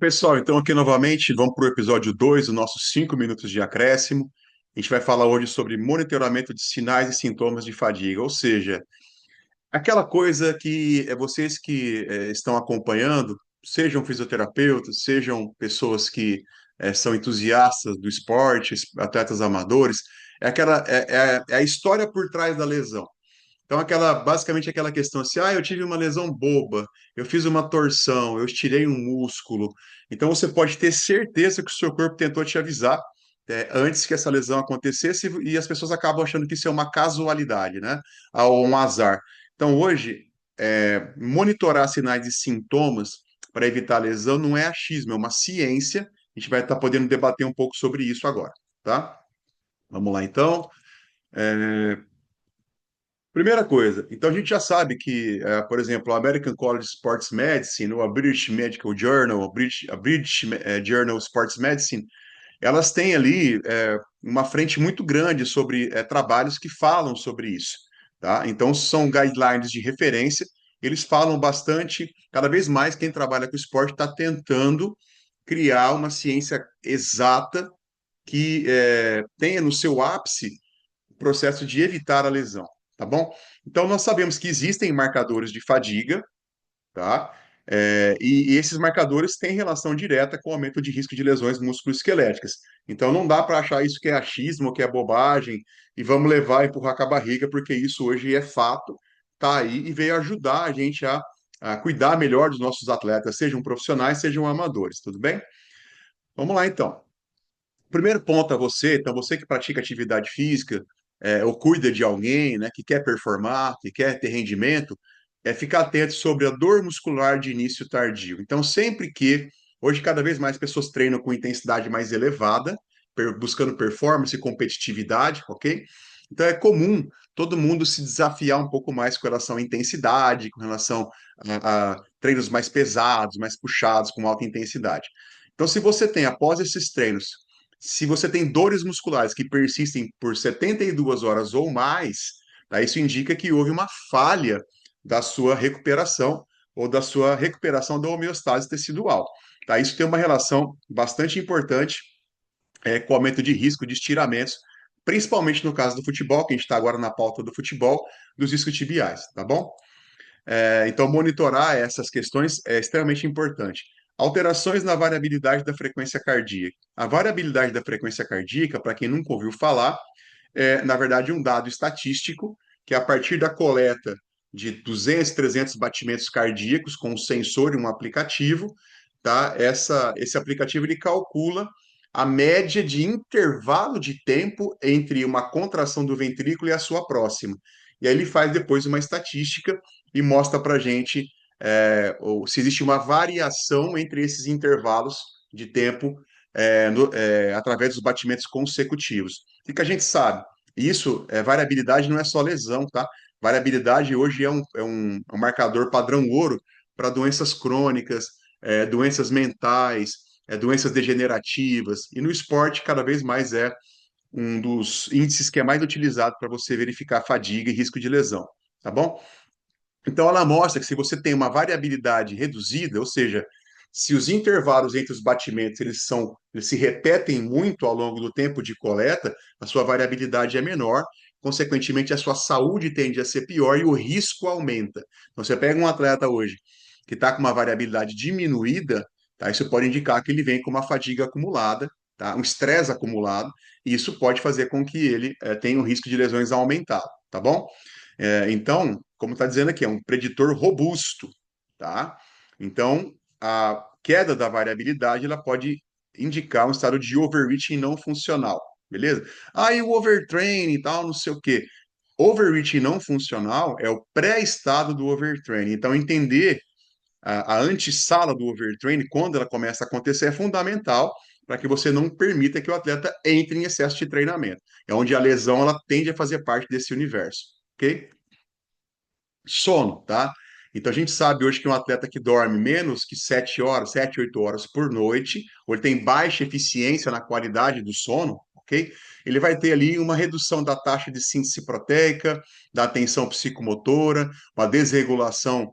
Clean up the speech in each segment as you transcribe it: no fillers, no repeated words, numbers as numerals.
Pessoal, então aqui novamente, vamos para o episódio 2, os nossos 5 minutos de acréscimo. A gente vai falar hoje sobre monitoramento de sinais e sintomas de fadiga, ou seja, aquela coisa que vocês que estão acompanhando, sejam fisioterapeutas, sejam pessoas que são entusiastas do esporte, atletas amadores, é a história por trás da lesão. Então, basicamente aquela questão assim, eu tive uma lesão boba, eu fiz uma torção, eu estirei um músculo. Então, você pode ter certeza que o seu corpo tentou te avisar, antes que essa lesão acontecesse, e as pessoas acabam achando que isso é uma casualidade, né? Ou um azar. Então, hoje, monitorar sinais e sintomas para evitar lesão não é achismo, é uma ciência. A gente vai estar podendo debater um pouco sobre isso agora, tá? Vamos lá, então. Primeira coisa, então a gente já sabe que, por exemplo, a American College of Sports Medicine, ou a British Medical Journal, a British Journal of Sports Medicine, elas têm ali uma frente muito grande sobre trabalhos que falam sobre isso, tá? Então são guidelines de referência, eles falam bastante, cada vez mais quem trabalha com esporte está tentando criar uma ciência exata que tenha no seu ápice o processo de evitar a lesão, tá bom? Então, nós sabemos que existem marcadores de fadiga, tá? E esses marcadores têm relação direta com o aumento de risco de lesões musculoesqueléticas. Então, não dá para achar isso que é achismo, que é bobagem, e vamos levar e empurrar com a barriga, porque isso hoje é fato, tá aí e veio ajudar a gente a cuidar melhor dos nossos atletas, sejam profissionais, sejam amadores, tudo bem? Vamos lá, então. Primeiro ponto a você, então você que pratica atividade física, ou cuida de alguém, né, que quer performar, que quer ter rendimento, é ficar atento sobre a dor muscular de início tardio. Então, sempre que, hoje cada vez mais pessoas treinam com intensidade mais elevada, buscando performance e competitividade, ok? Então é comum todo mundo se desafiar um pouco mais com relação à intensidade, com relação a treinos mais pesados, mais puxados, com alta intensidade. Então, se você tem, após esses treinos, se você tem dores musculares que persistem por 72 horas ou mais, tá, isso indica que houve uma falha da sua recuperação ou da sua recuperação da homeostase tecidual. Tá? Isso tem uma relação bastante importante com o aumento de risco de estiramentos, principalmente no caso do futebol, que a gente está agora na pauta do futebol, dos isquiotibiais, tá bom? Então, monitorar essas questões é extremamente importante. Alterações na variabilidade da frequência cardíaca. A variabilidade da frequência cardíaca, para quem nunca ouviu falar, é, na verdade, um dado estatístico que, a partir da coleta de 200, 300 batimentos cardíacos com um sensor e um aplicativo, tá? Esse aplicativo ele calcula a média de intervalo de tempo entre uma contração do ventrículo e a sua próxima. E aí ele faz depois uma estatística e mostra para a gente se existe uma variação entre esses intervalos de tempo através dos batimentos consecutivos. O que a gente sabe? Isso, variabilidade não é só lesão, tá? Variabilidade hoje é um marcador padrão ouro para doenças crônicas, doenças mentais, doenças degenerativas, e no esporte cada vez mais é um dos índices que é mais utilizado para você verificar fadiga e risco de lesão, tá bom? Então, ela mostra que se você tem uma variabilidade reduzida, ou seja, se os intervalos entre os batimentos eles se repetem muito ao longo do tempo de coleta, a sua variabilidade é menor, consequentemente, a sua saúde tende a ser pior e o risco aumenta. Então, você pega um atleta hoje que está com uma variabilidade diminuída, tá? Isso pode indicar que ele vem com uma fadiga acumulada, tá? Um estresse acumulado, e isso pode fazer com que ele tenha um risco de lesões aumentado, tá bom? Então, como está dizendo aqui, é um preditor robusto, tá? Então, a queda da variabilidade ela pode indicar um estado de overreaching não funcional, beleza? Aí o overtraining e tal, não sei o quê. Overreaching não funcional é o pré-estado do overtraining. Então, entender a antessala do overtraining, quando ela começa a acontecer, é fundamental para que você não permita que o atleta entre em excesso de treinamento. É onde a lesão ela tende a fazer parte desse universo, ok? Sono, tá? Então a gente sabe hoje que um atleta que dorme menos que 7 horas, 7, 8 horas por noite, ou ele tem baixa eficiência na qualidade do sono, ok? Ele vai ter ali uma redução da taxa de síntese proteica, da atenção psicomotora, uma desregulação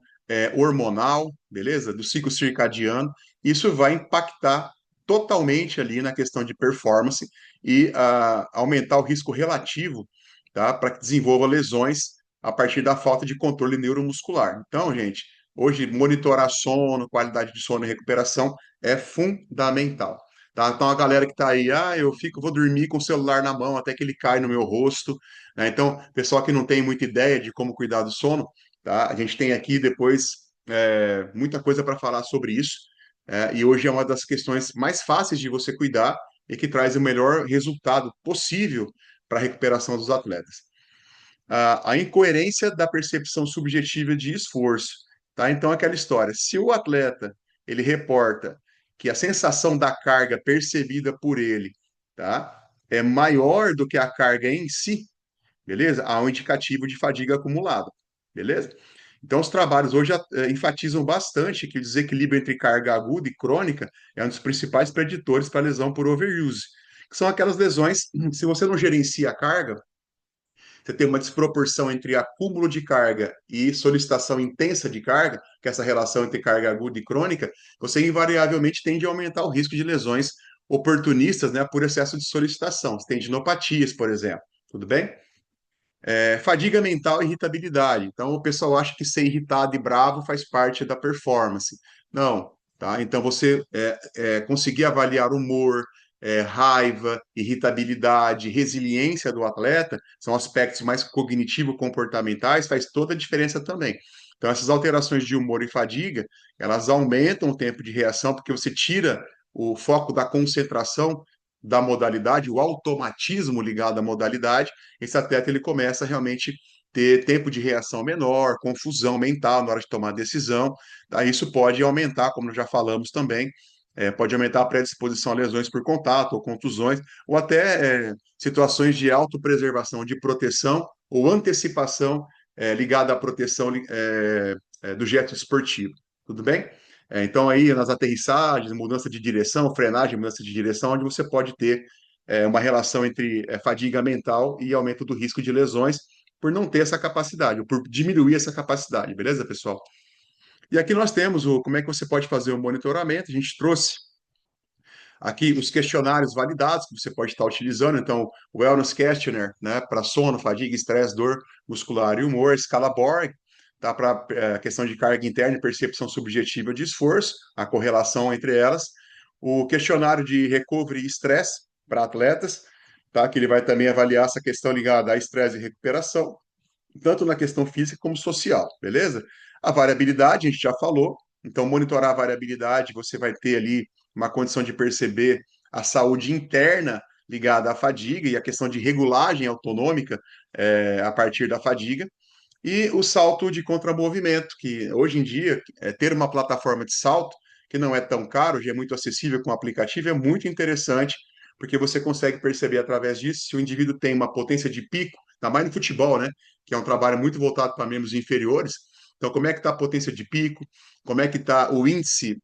hormonal, beleza? Do ciclo circadiano. isso vai impactar totalmente ali na questão de performance e aumentar o risco relativo, tá, para que desenvolva lesões a partir da falta de controle neuromuscular. Então, gente, hoje monitorar sono, qualidade de sono e recuperação é fundamental. Tá? Então, a galera que está aí, vou dormir com o celular na mão até que ele cai no meu rosto, né? Então, pessoal que não tem muita ideia de como cuidar do sono, tá? A gente tem aqui depois muita coisa para falar sobre isso. E hoje é uma das questões mais fáceis de você cuidar e que traz o melhor resultado possível para a recuperação dos atletas. A incoerência da percepção subjetiva de esforço, tá? Então, aquela história, se o atleta ele reporta que a sensação da carga percebida por ele, tá, é maior do que a carga em si, beleza? Há um indicativo de fadiga acumulada, beleza? Então, os trabalhos hoje enfatizam bastante que o desequilíbrio entre carga aguda e crônica é um dos principais preditores para lesão por overuse, que são aquelas lesões, se você não gerencia a carga, você tem uma desproporção entre acúmulo de carga e solicitação intensa de carga, que é essa relação entre carga aguda e crônica, você invariavelmente tende a aumentar o risco de lesões oportunistas, né, por excesso de solicitação. Você tem tendinopatias, por exemplo. Tudo bem? Fadiga mental e irritabilidade. Então, o pessoal acha que ser irritado e bravo faz parte da performance. Não, tá? Então, você conseguir avaliar humor, raiva, irritabilidade, resiliência do atleta, são aspectos mais cognitivo-comportamentais, faz toda a diferença também. Então, essas alterações de humor e fadiga, elas aumentam o tempo de reação, porque você tira o foco da concentração da modalidade, o automatismo ligado à modalidade, esse atleta ele começa a realmente ter tempo de reação menor, confusão mental na hora de tomar decisão. Tá? Isso pode aumentar, como já falamos também, pode aumentar a predisposição a lesões por contato ou contusões, ou até situações de autopreservação, de proteção ou antecipação ligada à proteção do gesto esportivo. Tudo bem? Então, aí nas aterrissagens, mudança de direção, frenagem, mudança de direção, onde você pode ter uma relação entre fadiga mental e aumento do risco de lesões por não ter essa capacidade, ou por diminuir essa capacidade, beleza, pessoal? E aqui nós temos como é que você pode fazer o monitoramento. A gente trouxe aqui os questionários validados que você pode estar utilizando. Então, o Wellness Questionnaire, né, para sono, fadiga, estresse, dor muscular e humor, escala Borg, tá, para questão de carga interna e percepção subjetiva de esforço, a correlação entre elas. O questionário de recovery e estresse para atletas, tá, que ele vai também avaliar essa questão ligada a estresse e recuperação, tanto na questão física como social, beleza? A variabilidade, a gente já falou, então monitorar a variabilidade, você vai ter ali uma condição de perceber a saúde interna ligada à fadiga e a questão de regulagem autonômica a partir da fadiga, e o salto de contramovimento, que hoje em dia, ter uma plataforma de salto, que não é tão caro, já é muito acessível com o aplicativo, é muito interessante, porque você consegue perceber através disso se o indivíduo tem uma potência de pico, ainda mais no futebol, né? Que é um trabalho muito voltado para membros inferiores. Então, como é que está a potência de pico? Como é que está o índice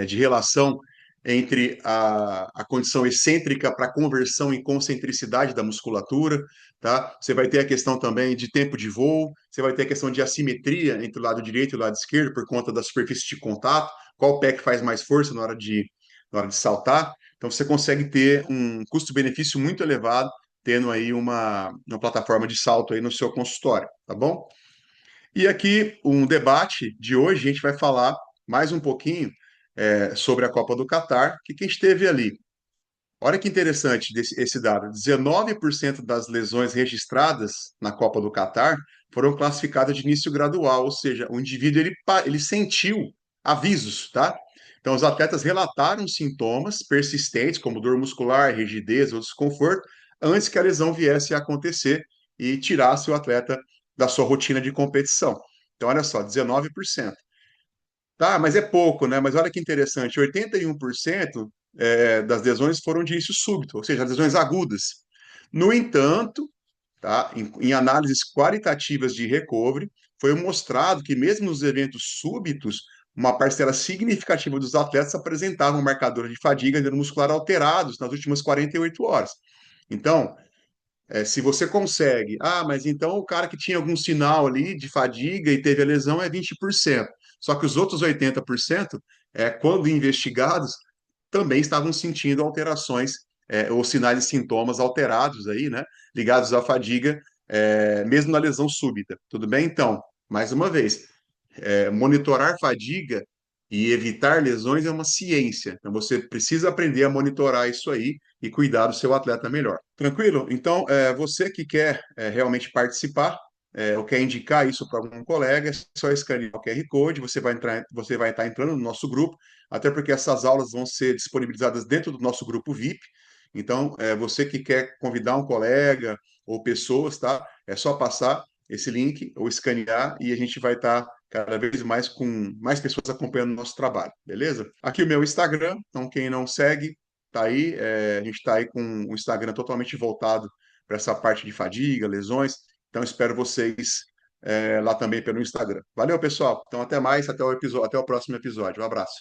de relação entre a condição excêntrica para conversão em concentricidade da musculatura, tá? Você vai ter a questão também de tempo de voo, você vai ter a questão de assimetria entre o lado direito e o lado esquerdo por conta da superfície de contato, qual pé que faz mais força na hora de saltar. Então você consegue ter um custo-benefício muito elevado tendo aí uma plataforma de salto aí no seu consultório, tá bom? E aqui, um debate de hoje, a gente vai falar mais um pouquinho sobre a Copa do Catar, que quem esteve ali. Olha que interessante esse dado: 19% das lesões registradas na Copa do Catar foram classificadas de início gradual, ou seja, o indivíduo ele sentiu avisos, tá? Então, os atletas relataram sintomas persistentes, como dor muscular, rigidez ou desconforto, antes que a lesão viesse a acontecer e tirasse o atleta da sua rotina de competição. Então, olha só, 19%. Tá, mas é pouco, né? Mas olha que interessante, 81% das lesões foram de início súbito, ou seja, lesões agudas. No entanto, tá, em análises qualitativas de recovery, foi mostrado que mesmo nos eventos súbitos, uma parcela significativa dos atletas apresentavam marcadores de fadiga neuromuscular alterados nas últimas 48 horas. Então, se você consegue, mas então o cara que tinha algum sinal ali de fadiga e teve a lesão é 20%. Só que os outros 80%, quando investigados, também estavam sentindo alterações, ou sinais e sintomas alterados aí, né? Ligados à fadiga, mesmo na lesão súbita. Tudo bem? Então, mais uma vez, monitorar fadiga e evitar lesões é uma ciência. Então, você precisa aprender a monitorar isso aí e cuidar do seu atleta melhor. Tranquilo? Então, você que quer realmente participar, ou quer indicar isso para algum colega, é só escanear o QR Code, você vai estar entrando no nosso grupo, até porque essas aulas vão ser disponibilizadas dentro do nosso grupo VIP. Então, você que quer convidar um colega ou pessoas, tá? É só passar esse link ou escanear e a gente vai estar cada vez mais com mais pessoas acompanhando o nosso trabalho, beleza? Aqui o meu Instagram, então quem não segue, tá aí. A gente está aí com o Instagram totalmente voltado para essa parte de fadiga, lesões. Então espero vocês lá também pelo Instagram. Valeu, pessoal. Então até mais, até o próximo episódio. Um abraço.